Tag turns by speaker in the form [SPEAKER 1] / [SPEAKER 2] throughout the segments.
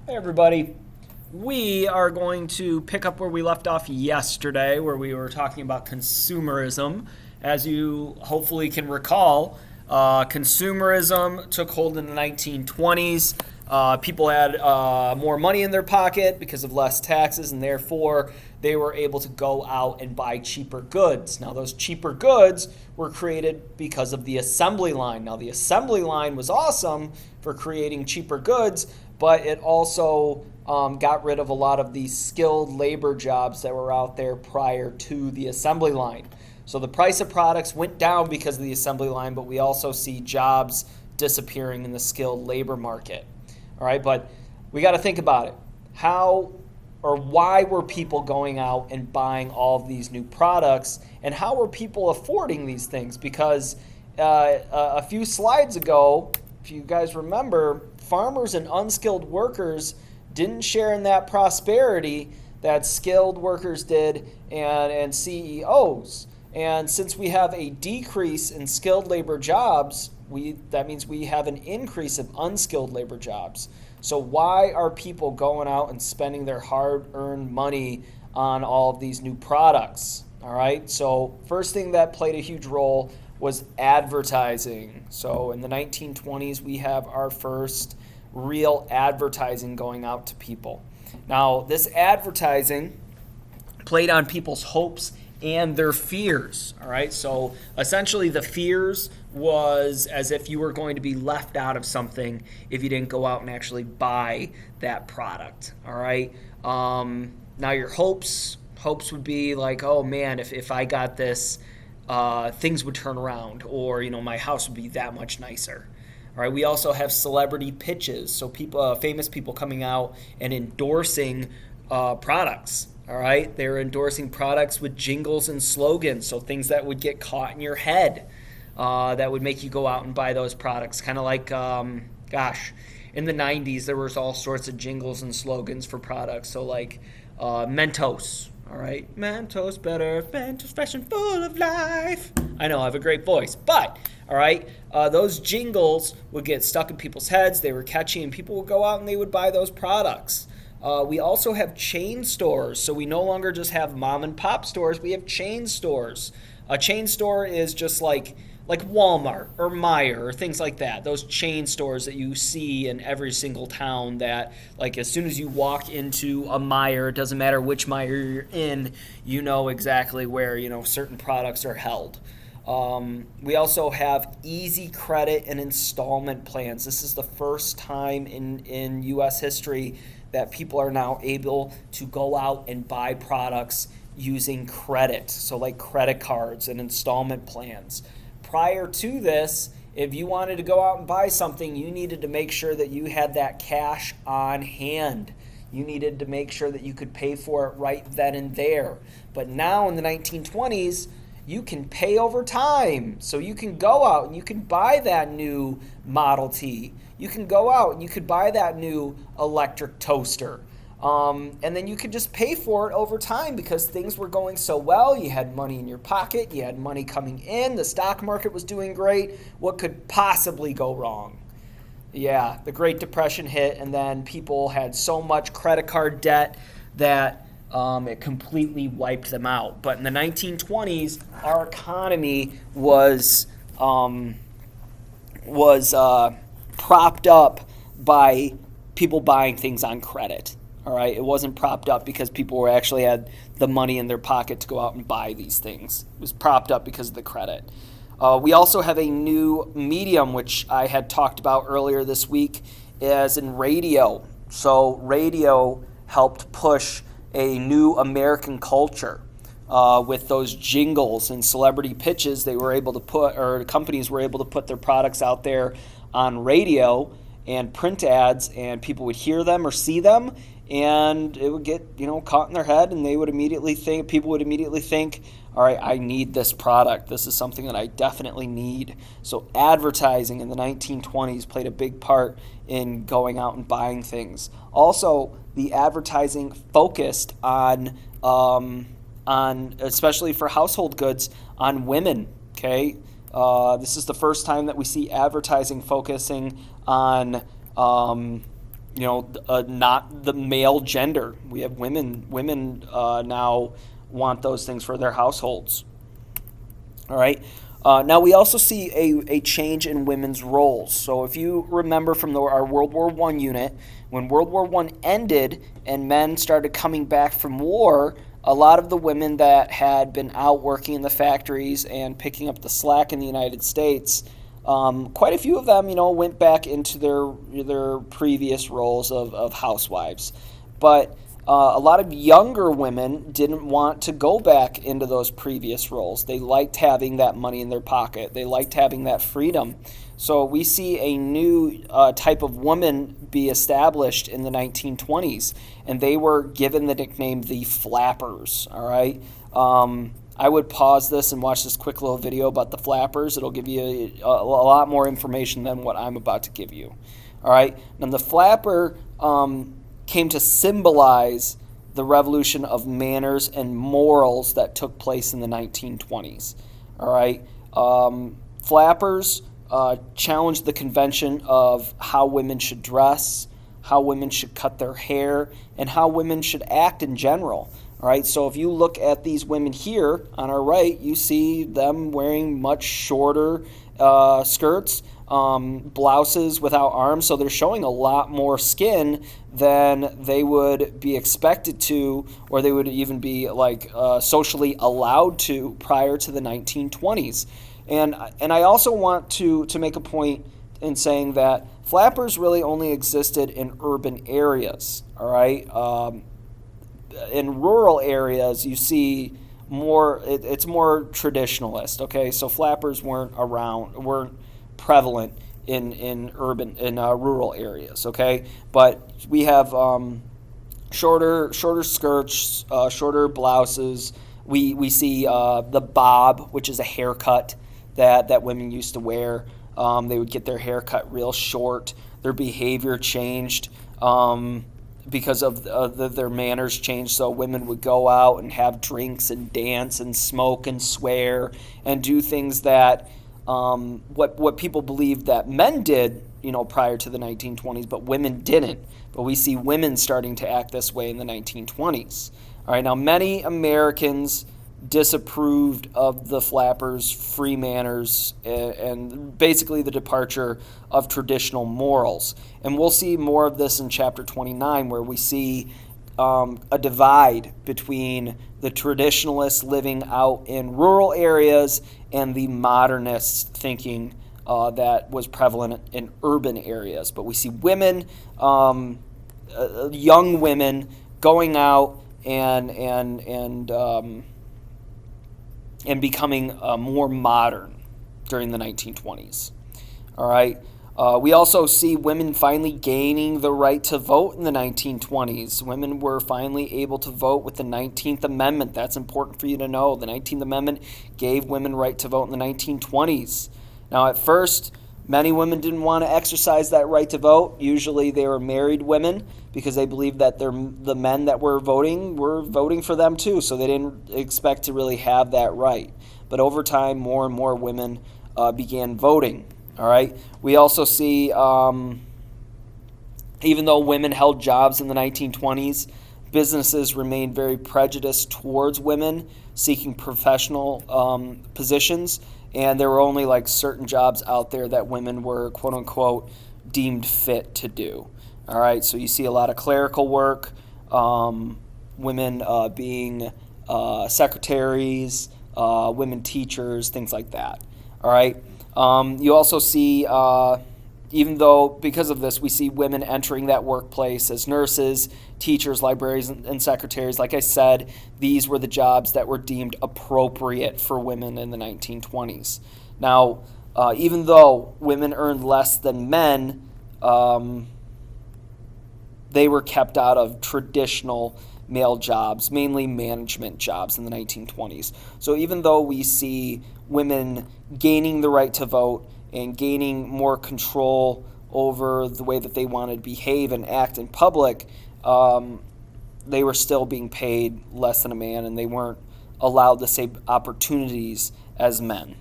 [SPEAKER 1] Hey everybody. We are going to pick up where we left off yesterday, where we were talking about consumerism. As you hopefully can recall, consumerism took hold in the 1920s. People had more money in their pocket because of less taxes, and therefore they were able to go out and buy cheaper goods. Now, those cheaper goods were created because of the assembly line. Now, the assembly line was awesome for creating cheaper goods, but it also got rid of a lot of the skilled labor jobs that were out there prior to the assembly line. So the price of products went down because of the assembly line, but we also see jobs disappearing in the skilled labor market. All right, but we got to think about it. How or why were people going out and buying all of these new products, and how were people affording these things? Because a few slides ago, if you guys remember, farmers and unskilled workers didn't share in that prosperity that skilled workers did and CEOs. And since we have a decrease in skilled labor jobs, that means we have an increase of unskilled labor jobs. So why are people going out and spending their hard-earned money on all of these new products? All right, so first thing that played a huge role was advertising. So in the 1920s, we have our first real advertising going out to people. Now, this advertising played on people's hopes and their fears. All right, so essentially the fears was as if you were going to be left out of something if you didn't go out and actually buy that product. All right, now your hopes would be like, oh man, if I got this, things would turn around, or my house would be that much nicer. All right, we also have celebrity pitches, so people, famous people coming out and endorsing products. All right, they're endorsing products with jingles and slogans, so things that would get caught in your head that would make you go out and buy those products. Kind of like, in the 90s, there was all sorts of jingles and slogans for products. So like Mentos, all right, Mentos better, Mentos fresh and full of life. I know I have a great voice, but all right, those jingles would get stuck in people's heads. They were catchy, and people would go out and they would buy those products. We also have chain stores, so we no longer just have mom and pop stores. We have chain stores. A chain store is just like Walmart or Meijer or things like that. Those chain stores that you see in every single town that, like, as soon as you walk into a Meijer, it doesn't matter which Meijer you're in, you know exactly where, certain products are held. We also have easy credit and installment plans. This is the first time in U.S. history that people are now able to go out and buy products using credit, so like credit cards and installment plans. Prior to this, if you wanted to go out and buy something, you needed to make sure that you had that cash on hand. You needed to make sure that you could pay for it right then and there. But now in the 1920s, you can pay over time. So you can go out and you can buy that new Model T. You can go out and you could buy that new electric toaster. And then you could just pay for it over time because things were going so well. You had money in your pocket. You had money coming in. The stock market was doing great. What could possibly go wrong? Yeah, the Great Depression hit, and then people had so much credit card debt that it completely wiped them out. But in the 1920s, our economy was propped up by people buying things on credit. All right, it wasn't propped up because people were actually had the money in their pocket to go out and buy these things. It was propped up because of the credit. We also have a new medium, which I had talked about earlier this week, as in radio. So radio helped push a new American culture with those jingles and celebrity pitches. They were able to put, or companies were able to put their products out there on radio and print ads, and people would hear them or see them, and it would get caught in their head, and people would immediately think, all right, I need this product. This is something that I definitely need. So advertising in the 1920s played a big part in going out and buying things. Also, the advertising focused on especially for household goods, on women. Okay, this is the first time that we see advertising focusing on not the male gender. We have women now want those things for their households. All right. Now we also see a change in women's roles. So if you remember from our World War I unit, when World War I ended and men started coming back from war, a lot of the women that had been out working in the factories and picking up the slack in the United States, quite a few of them, went back into their previous roles of housewives. But a lot of younger women didn't want to go back into those previous roles. They liked having that money in their pocket. They liked having that freedom. So we see a new type of woman be established in the 1920s, and they were given the nickname the Flappers. All right. I would pause this and watch this quick little video about the Flappers. It'll give you a lot more information than what I'm about to give you. All right. Now the Flapper came to symbolize the revolution of manners and morals that took place in the 1920s. All right. Flappers challenged the convention of how women should dress, how women should cut their hair, and how women should act in general. All right, so if you look at these women here on our right, you see them wearing much shorter skirts, blouses without arms, so they're showing a lot more skin than they would be expected to, or they would even be socially allowed to prior to the 1920s. And I also want to make a point in saying that flappers really only existed in urban areas. All right. In rural areas, you see more. It's more traditionalist. Okay, so flappers weren't prevalent in rural areas. Okay, but we have shorter skirts, shorter blouses. We see the bob, which is a haircut that women used to wear. They would get their hair cut real short. Their behavior changed. Because of their manners changed, so women would go out and have drinks and dance and smoke and swear and do things that what people believed that men did, prior to the 1920s, but women didn't. But we see women starting to act this way in the 1920s. All right, now many Americans disapproved of the flappers' free manners and basically the departure of traditional morals. And we'll see more of this in chapter 29, where we see a divide between the traditionalists living out in rural areas and the modernist thinking that was prevalent in urban areas. But we see women, young women, going out and becoming more modern during the 1920s. All right. We also see women finally gaining the right to vote in the 1920s. Women were finally able to vote with the 19th Amendment. That's important for you to know. The 19th Amendment gave women right to vote in the 1920s. Now, at first, many women didn't want to exercise that right to vote. Usually they were married women because they believed that the men that were voting for them too, so they didn't expect to really have that right. But over time, more and more women began voting. All right. We also see, even though women held jobs in the 1920s, businesses remained very prejudiced towards women seeking professional positions, and there were only certain jobs out there that women were, quote unquote, deemed fit to do. All right, so you see a lot of clerical work, women being secretaries, women teachers, things like that. All right. You also see, even though because of this, we see women entering that workplace as nurses, teachers, librarians, and secretaries. Like I said, these were the jobs that were deemed appropriate for women in the 1920s. Now, even though women earned less than men, they were kept out of traditional male jobs, mainly management jobs in the 1920s. So even though we see women gaining the right to vote and gaining more control over the way that they wanted to behave and act in public, they were still being paid less than a man, and they weren't allowed the same opportunities as men.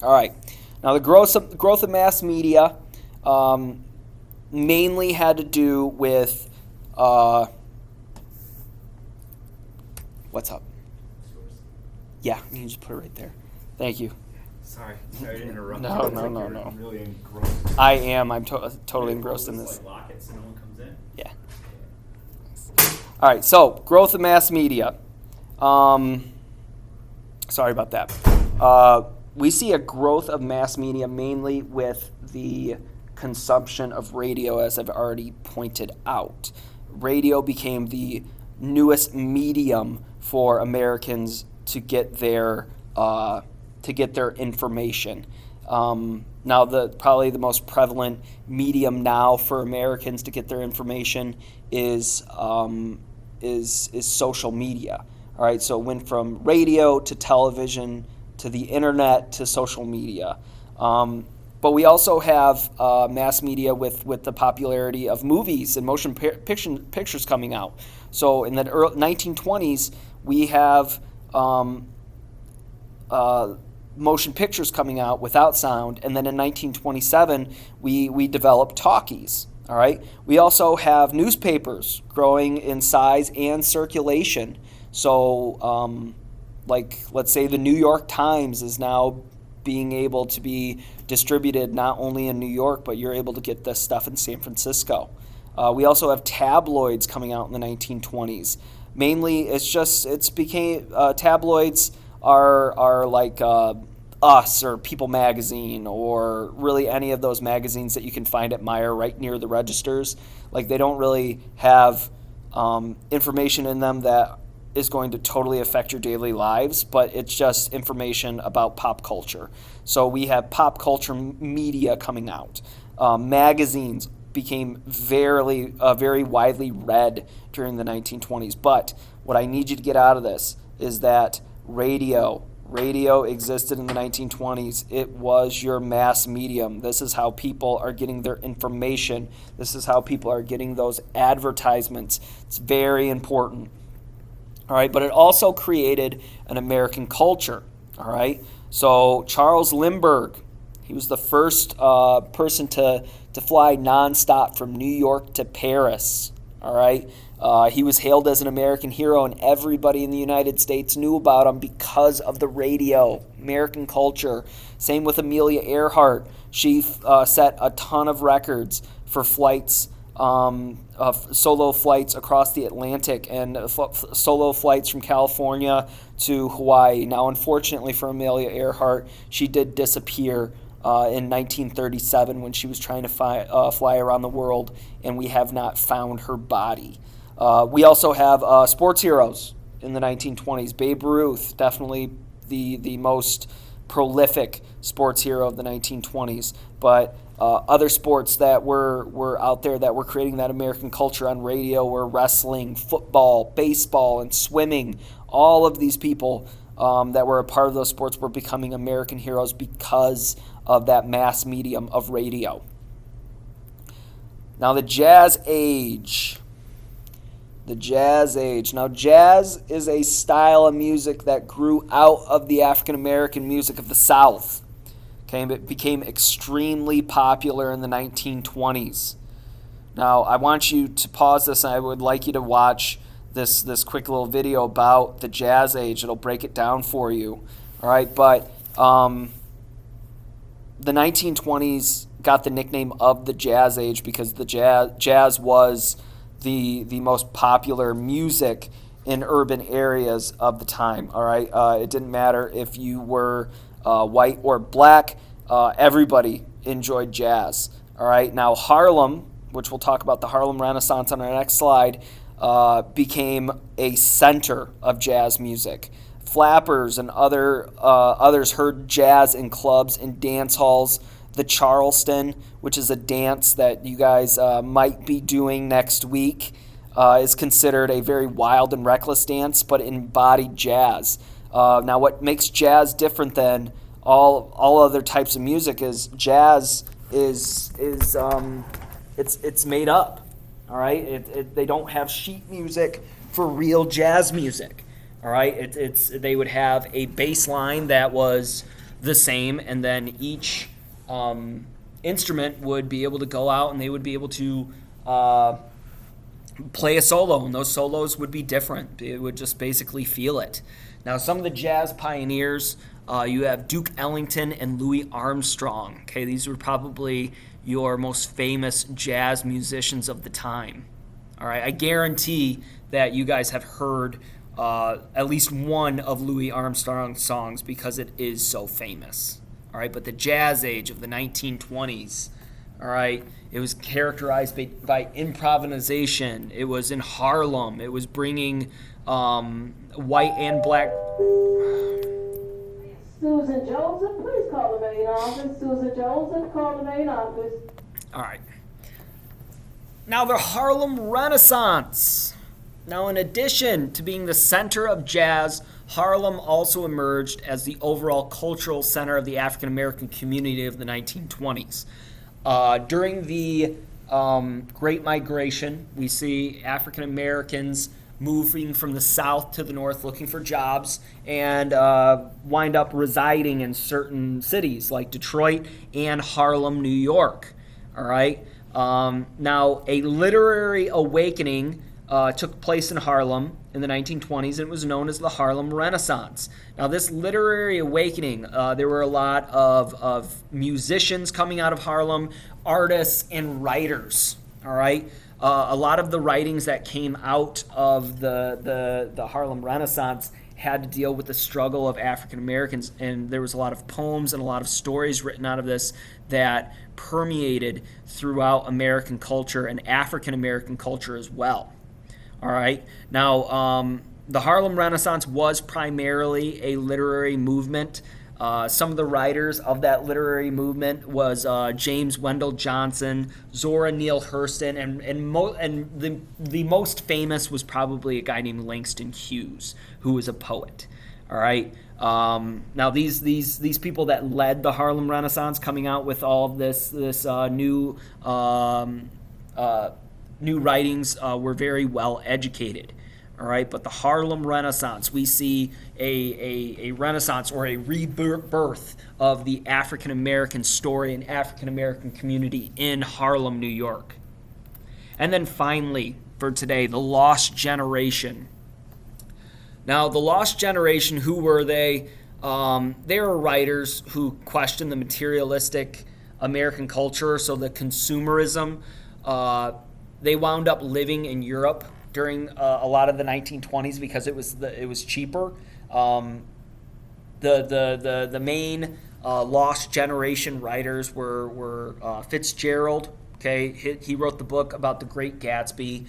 [SPEAKER 1] All right. Now, the growth of mass media mainly had to do with what's up? Yeah, you can just put it right there. Thank you.
[SPEAKER 2] Sorry to interrupt.
[SPEAKER 1] No.
[SPEAKER 2] I'm really engrossed.
[SPEAKER 1] I am. I'm totally engrossed in this.
[SPEAKER 2] Like lock it so no one comes in.
[SPEAKER 1] Yeah. All right. So, growth of mass media. Sorry about that. We see a growth of mass media mainly with the consumption of radio, as I've already pointed out. Radio became the newest medium for Americans to get their information. Now, probably the most prevalent medium now for Americans to get their information is social media. All right, so it went from radio to television to the internet to social media. But we also have mass media with the popularity of movies and motion pictures coming out. So in the 1920s, we have motion pictures coming out without sound, and then in 1927, we developed talkies. All right. We also have newspapers growing in size and circulation. So, let's say the New York Times is now being able to be distributed not only in New York, but you're able to get this stuff in San Francisco. We also have tabloids coming out in the 1920s. Mainly, tabloids are like Us or People Magazine, or really any of those magazines that you can find at Meijer right near the registers. Like, they don't really have information in them that is going to totally affect your daily lives, but it's just information about pop culture. So we have pop culture media coming out. Magazines became very widely read during the 1920s. But what I need you to get out of this is that radio existed in the 1920s. It was your mass medium. This is how people are getting their information. This is how people are getting those advertisements. It's very important. All right, but it also created an American culture. All right, so Charles Lindbergh, he was the first person to fly nonstop from New York to Paris. All right, he was hailed as an American hero, and everybody in the United States knew about him because of the radio, American culture. Same with Amelia Earhart. She set a ton of records for flights, solo flights across the Atlantic, and solo flights from California to Hawaii. Now, unfortunately for Amelia Earhart, she did disappear in 1937 when she was trying to fly around the world, and we have not found her body. We also have sports heroes in the 1920s. Babe Ruth, definitely the most prolific sports hero of the 1920s. But other sports that were out there that were creating that American culture on radio were wrestling, football, baseball, and swimming. All of these people that were a part of those sports were becoming American heroes because of that mass medium of radio. Now, the Jazz Age. The Jazz Age. Now, jazz is a style of music that grew out of the African American music of the South. Okay, it became extremely popular in the 1920s. Now, I want you to pause this, and I would like you to watch this quick little video about the Jazz Age. It'll break it down for you. All right, but the 1920s got the nickname of the Jazz Age because the jazz was the most popular music in urban areas of the time. All right, it didn't matter if you were white or black. Everybody enjoyed jazz. All right, now Harlem, which we'll talk about the Harlem Renaissance on our next slide, became a center of jazz music. Flappers and others heard jazz in clubs and dance halls. The Charleston, which is a dance that you guys might be doing next week, is considered a very wild and reckless dance, but embodied jazz. Now, what makes jazz different than all other types of music is jazz is it's made up. All right, they don't have sheet music for real jazz music. All right, they would have a bass line that was the same, and then each instrument would be able to go out and they would be able to play a solo, and those solos would be different. It would just basically feel it. Now, some of the jazz pioneers, you have Duke Ellington and Louis Armstrong. Okay, these were probably your most famous jazz musicians of the time. All right, I guarantee that you guys have heard at least one of Louis Armstrong's songs because it is so famous. All right, but the jazz age of the 1920s, all right, it was characterized by improvisation. It was in Harlem. It was bringing white and black.
[SPEAKER 3] Susan Joseph, please call the main office. Susan Joseph, call the main office.
[SPEAKER 1] All right. Now, the Harlem Renaissance. Now, in addition to being the center of jazz, Harlem also emerged as the overall cultural center of the African American community of the 1920s. During the Great Migration, we see African Americans moving from the south to the north looking for jobs and wind up residing in certain cities like Detroit and Harlem, New York. All right. Now, a literary awakening took place in Harlem in the 1920s, and it was known as the Harlem Renaissance. Now, this literary awakening, there were a lot of musicians coming out of Harlem, artists and writers, all right? A lot of the writings that came out of the Harlem Renaissance had to deal with the struggle of African Americans, and there was a lot of poems and a lot of stories written out of this that permeated throughout American culture and African American culture as well. All right. Now, the Harlem Renaissance was primarily a literary movement. Some of the writers of that literary movement was James Wendell Johnson, Zora Neale Hurston, and the most famous was probably a guy named Langston Hughes, who was a poet. All right. Now these people that led the Harlem Renaissance, coming out with all of this new writings, were very well educated. All right, but the Harlem Renaissance, we see a renaissance or a rebirth of the African American story and African American community in Harlem, New York. And then finally, for today, the Lost Generation. Now, the Lost Generation, who were they? They were writers who questioned the materialistic American culture, so the consumerism. They wound up living in Europe during a lot of the 1920s because it was cheaper. The main Lost Generation writers were Fitzgerald. Okay, he wrote the book about the Great Gatsby.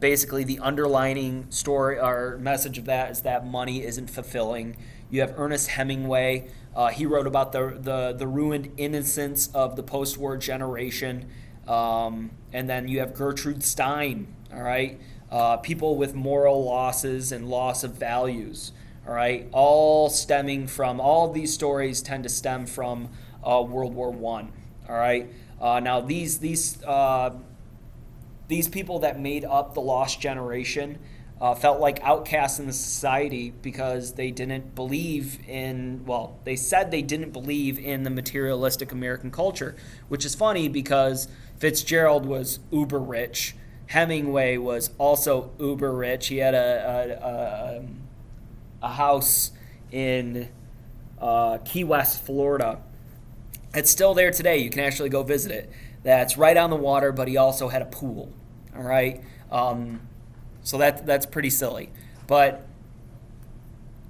[SPEAKER 1] Basically, the underlining story or message of that is that money isn't fulfilling. You have Ernest Hemingway. He wrote about the ruined innocence of the post-war generation. And then you have Gertrude Stein. All right, people with moral losses and loss of values. All right, all of these stories tend to stem from World War I. All right, now these people that made up the Lost Generation felt like outcasts in the society because they didn't believe in, they said they didn't believe in the materialistic American culture, which is funny because Fitzgerald was uber rich. Hemingway was also uber rich. He had a house in Key West, Florida. It's still there today. You can actually go visit it. That's right on the water, but he also had a pool. All right, so that's pretty silly. But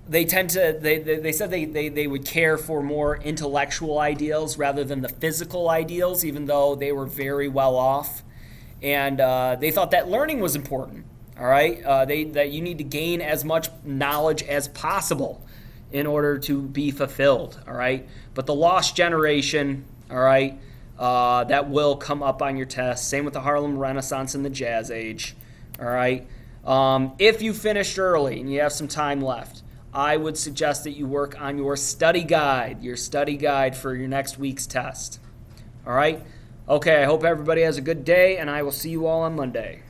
[SPEAKER 1] they tend to they said they would care for more intellectual ideals rather than the physical ideals, even though they were very well off. And they thought that learning was important. All right, that you need to gain as much knowledge as possible in order to be fulfilled. All right, but the Lost Generation, all right, that will come up on your test. Same with the Harlem Renaissance and the Jazz Age. All right, if you finished early and you have some time left, I would suggest that you work on your study guide for your next week's test. All right. Okay, I hope everybody has a good day, and I will see you all on Monday.